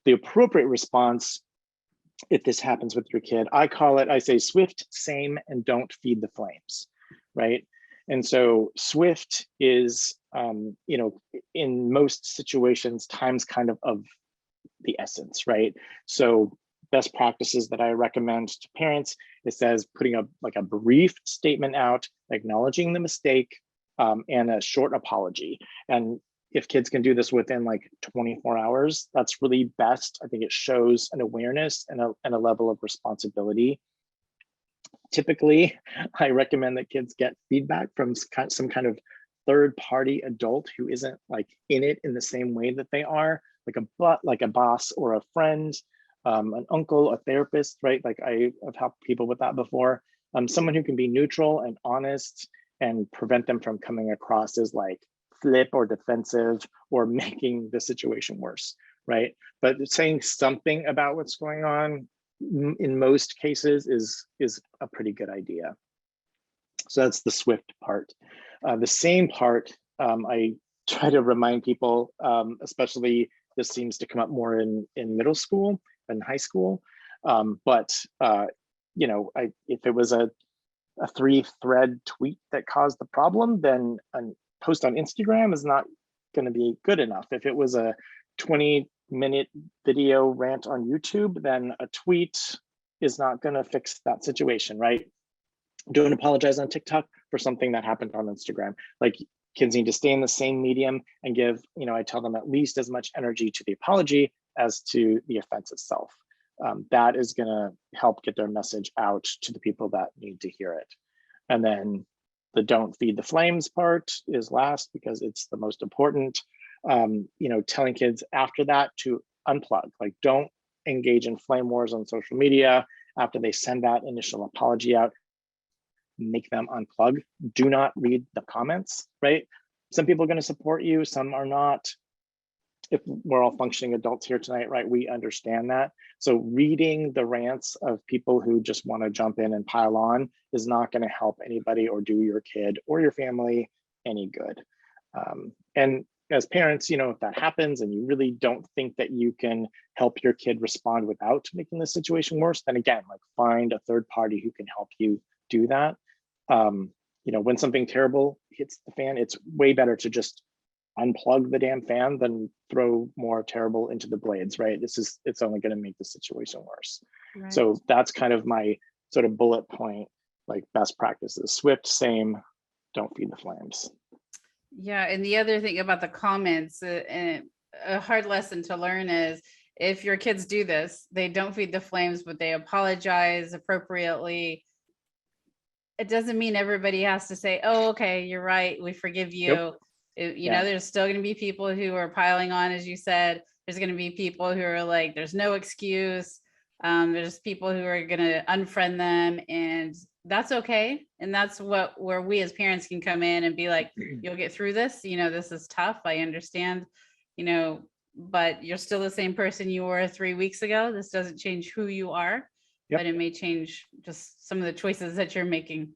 the appropriate response, if this happens with your kid, I say swift, same, and don't feed the flames, right? And so swift is, in most situations, time's kind of the essence, right? So best practices that I recommend to parents, it says putting a brief statement out, acknowledging the mistake, and a short apology. And if kids can do this within like 24 hours, that's really best. I think it shows an awareness and a level of responsibility. Typically, I recommend that kids get feedback from some kind of third-party adult who isn't like in it in the same way that they are, like a boss or a friend, an uncle, a therapist, right? Like I've helped people with that before. Someone who can be neutral and honest and prevent them from coming across as like flip or defensive or making the situation worse, right? But saying something about what's going on in most cases is a pretty good idea. So that's the swift part. The same part, I try to remind people, especially this seems to come up more in middle school and high school. But if it was a 3-thread tweet that caused the problem, then a post on Instagram is not going to be good enough. If it was a 20-minute video rant on YouTube, then a tweet is not going to fix that situation, right? Don't apologize on TikTok for something that happened on Instagram. Like, kids need to stay in the same medium and give, I tell them, at least as much energy to the apology as to the offense itself. That is going to help get their message out to the people that need to hear it. And then the don't feed the flames part is last because it's the most important. Telling kids after that to unplug, like don't engage in flame wars on social media after they send that initial apology out. Make them unplug. Do not read the comments, right? Some people are going to support you, some are not. If we're all functioning adults here tonight, right, we understand that. So reading the rants of people who just want to jump in and pile on is not going to help anybody or do your kid or your family any good. And as parents, if that happens and you really don't think that you can help your kid respond without making the situation worse, then again, like find a third party who can help you do that. When something terrible hits the fan, it's way better to just unplug the damn fan than throw more terrible into the blades, right? It's only going to make the situation worse. Right. So that's kind of my sort of bullet point, like best practices. Swift, same, don't feed the flames. Yeah, and the other thing about the comments, and a hard lesson to learn is if your kids do this, they don't feed the flames, but they apologize appropriately. It doesn't mean everybody has to say, oh, okay, you're right, we forgive you. Yep. There's still going to be people who are piling on, as you said. There's going to be people who are like, there's no excuse. There's people who are going to unfriend them, and that's okay. And that's where we as parents can come in and be like, you'll get through this. This is tough. I understand, but you're still the same person you were 3 weeks ago. This doesn't change who you are, yep. But it may change just some of the choices that you're making.